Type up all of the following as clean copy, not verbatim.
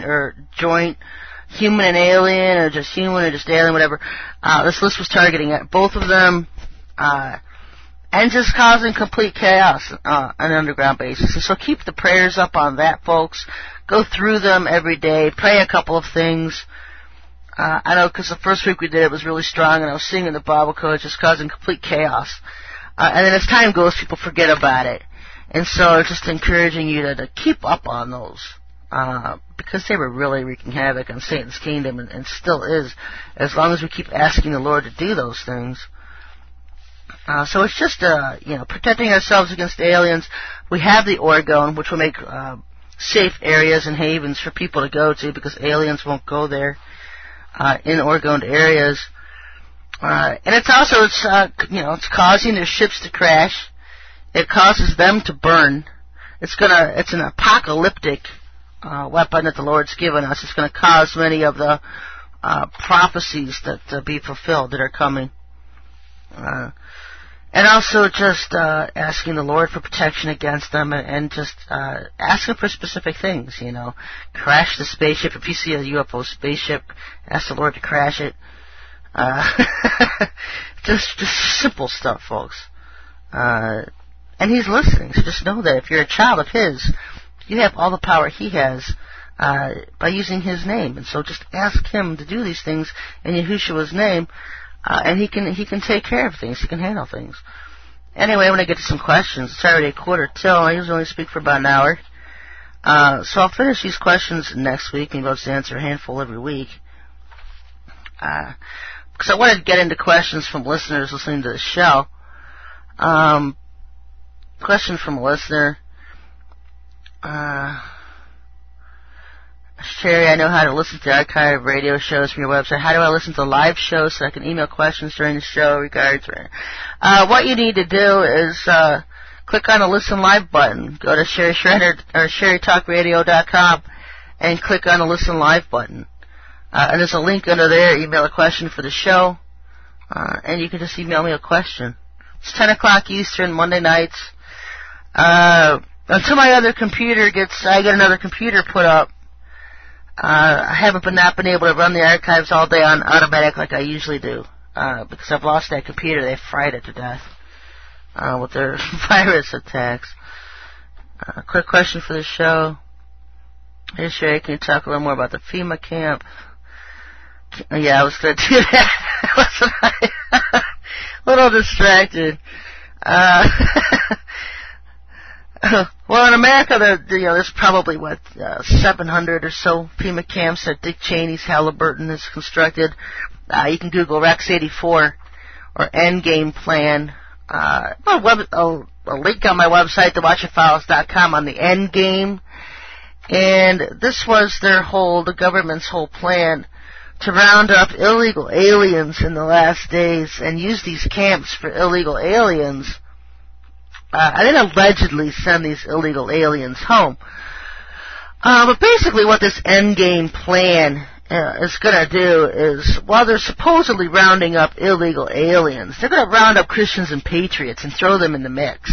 or joint, human and alien, or just human or just alien, whatever. This list was targeting both of them, and just causing complete chaos on an underground basis. And so keep the prayers up on that, folks. Go through them every day. Pray a couple of things. I know because the first week we did it was really strong, and I was singing the Bible code, just causing complete chaos. And then as time goes, people forget about it. And so just encouraging you to keep up on those, because they were really wreaking havoc on Satan's kingdom, and still is, as long as we keep asking the Lord to do those things. So it's just, protecting ourselves against aliens. We have the Orgone, which will make safe areas and havens for people to go to, because aliens won't go there in Orgone areas. And it's also, it's causing their ships to crash. It causes them to burn. It's an apocalyptic weapon that the Lord's given us. It's going to cause many of the prophecies that be fulfilled that are coming. And also just asking the Lord for protection against them, and just asking for specific things, Crash the spaceship. If you see a UFO spaceship, ask the Lord to crash it. Just simple stuff, folks. And He's listening, so just know that if you're a child of His, you have all the power He has by using His name. And so just ask Him to do these things in Yahushua's name, and He can take care of things. He can handle things. Anyway, when I get to some questions, it's already 1:45. I usually only speak for about an hour. So I'll finish these questions next week, and I'll just answer a handful every week. Because I wanted to get into questions from listeners listening to the show. Question from a listener. Sherry, I know how to listen to archive radio shows from your website. How do I listen to live shows so I can email questions during the show? Regards. What you need to do is click on the Listen Live button. Go to Sherry Shredder or SherryTalkRadio.com and click on the Listen Live button. And there's a link under there. Email a question for the show, and you can just email me a question. It's 10 o'clock Eastern, Monday nights. Until my other computer I get another computer put up. I haven't not been able to run the archives all day on automatic like I usually do, because I've lost that computer. They fried it to death with their virus attacks. Quick question for the show. Hey, Sherry, can you talk a little more about the FEMA camp? Yeah, I was going to do that. Wasn't I? A little distracted. Well, in America, there's probably, 700 or so FEMA camps that Dick Cheney's Halliburton has constructed. You can Google Rex 84 or Endgame Plan. A link on my website, thewatcherfiles.com, on the Endgame. And this was the government's whole plan to round up illegal aliens in the last days and use these camps for illegal aliens. And then allegedly send these illegal aliens home. But basically what this endgame plan is going to do is, while they're supposedly rounding up illegal aliens, they're going to round up Christians and patriots and throw them in the mix.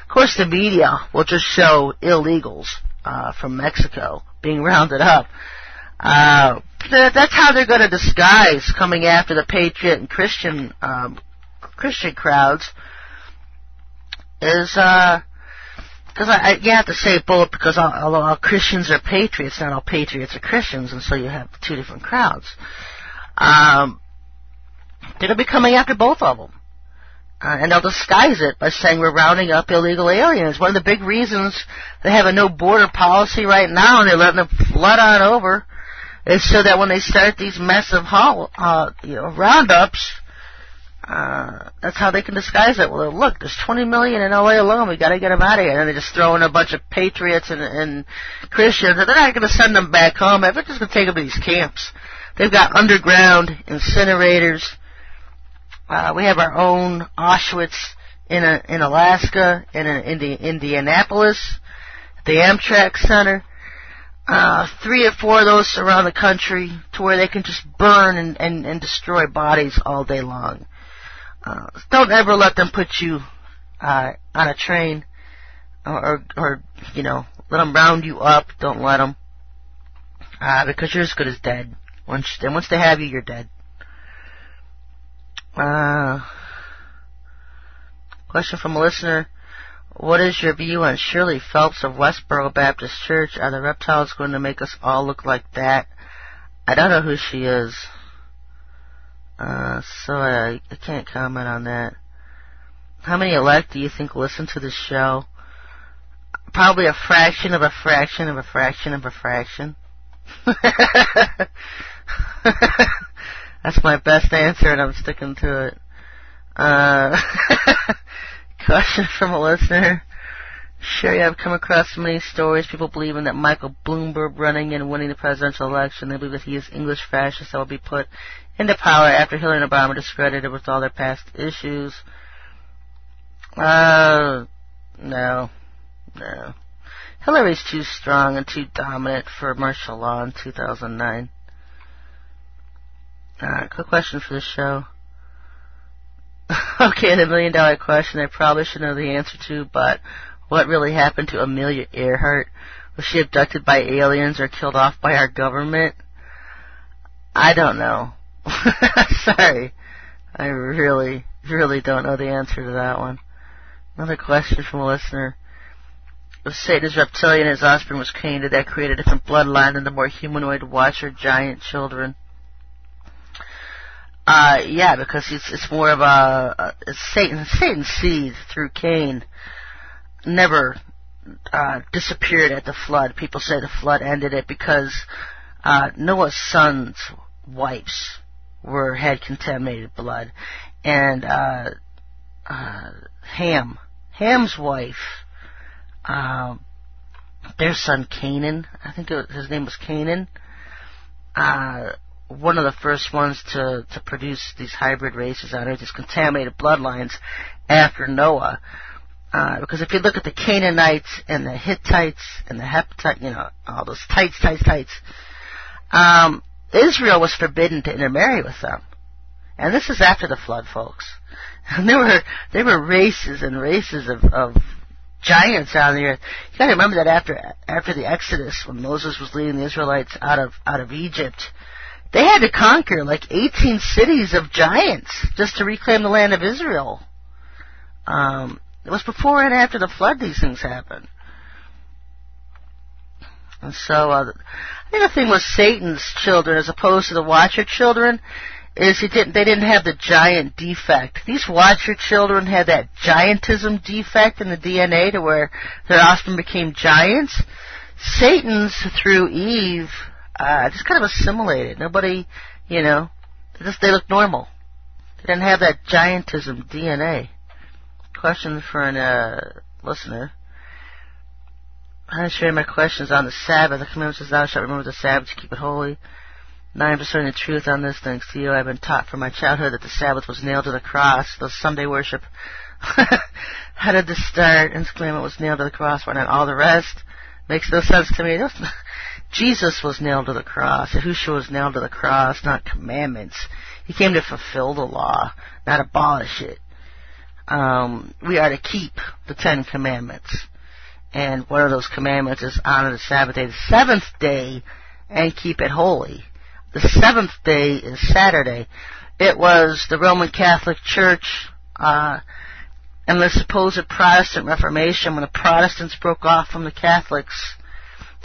Of course, the media will just show illegals from Mexico being rounded up. That's how they're going to disguise coming after the patriot and Christian crowds. Is because you have to say both, because although all Christians are patriots, not all patriots are Christians, and so you have two different crowds. They're going to be coming after both of them. And they'll disguise it by saying we're rounding up illegal aliens. One of the big reasons they have a no-border policy right now, and they're letting them flood on over, is so that when they start these massive roundups, that's how they can disguise it. Well, look, there's 20 million in LA alone. We got to get them out of here. And then they just throw in a bunch of patriots and Christians, and they're not going to send them back home. They're just going to take them to these camps. They've got underground incinerators. We have our own Auschwitz in Alaska, in Indianapolis, the Amtrak Center. 3 or 4 of those around the country, to where they can just burn and destroy bodies all day long. Don't ever let them put you on a train or let them round you up. Don't let them. Because you're as good as dead. Once they have you, you're dead. Question from a listener. What is your view on Shirley Phelps of Westboro Baptist Church? Are the reptiles going to make us all look like that? I don't know who she is. So I can't comment on that. How many elect do you think listen to this show? Probably a fraction of a fraction of a fraction of a fraction. That's my best answer, and I'm sticking to it. Question from a listener. Sherry, I've come across many stories, people believing that Michael Bloomberg running and winning the presidential election, they believe that he is English fascist that will be put into power after Hillary and Obama discredited with all their past issues. No. Hillary's too strong and too dominant for martial law in 2009. Quick question for the show. Okay, the $1 million question I probably should know the answer to, but what really happened to Amelia Earhart? Was she abducted by aliens or killed off by our government? I don't know. Sorry. I really don't know the answer to that one. Another question from a listener. If Satan is reptilian and his offspring was Cain, did that create a different bloodline than the more humanoid Watcher giant children? Yeah, because it's more of it's Satan's seed through Cain never disappeared at the flood. People say the flood ended it because Noah's son's wives had contaminated blood, and Ham's wife, their son Canaan, I think his name was Canaan, one of the first ones to produce these hybrid races on Earth, these contaminated bloodlines after Noah. Because if you look at the Canaanites and the Hittites and the Hepatites, all those tights, Israel was forbidden to intermarry with them. And this is after the flood, folks. And there were races and races of giants on the earth. You gotta remember that after the Exodus, when Moses was leading the Israelites out of Egypt, they had to conquer like 18 cities of giants just to reclaim the land of Israel. It was before and after the flood these things happened. And so, I think the thing with Satan's children as opposed to the Watcher children is they didn't have the giant defect. These Watcher children had that giantism defect in the DNA to where their offspring became giants. Satan's, through Eve, just kind of assimilated. Nobody, they look normal. They didn't have that giantism DNA. Question for a listener. I'm sharing my questions on the Sabbath. The commandment says, thou shalt remember the Sabbath to keep it holy. Now I'm discerning the truth on this, thanks to you. I've been taught from my childhood that the Sabbath was nailed to the cross. The Sunday worship. How did this start? And this commandment was nailed to the cross. Why not all the rest? Makes no sense to me. Jesus was nailed to the cross. Yahushua was nailed to the cross, not commandments. He came to fulfill the law, not abolish it. We are to keep the 10 commandments. And one of those commandments is honor the Sabbath day, the seventh day, and keep it holy. The seventh day is Saturday. It was the Roman Catholic Church and the supposed Protestant Reformation. When the Protestants broke off from the Catholics,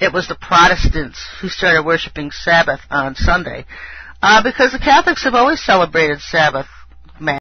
it was the Protestants who started worshiping Sabbath on Sunday. Because the Catholics have always celebrated Sabbath